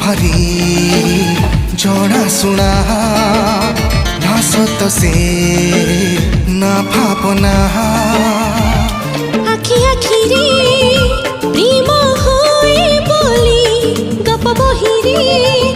भारी जड़ा सुना ना सत से ना भावना आखि आखिरे प्रेम होए बोली गप बहिरे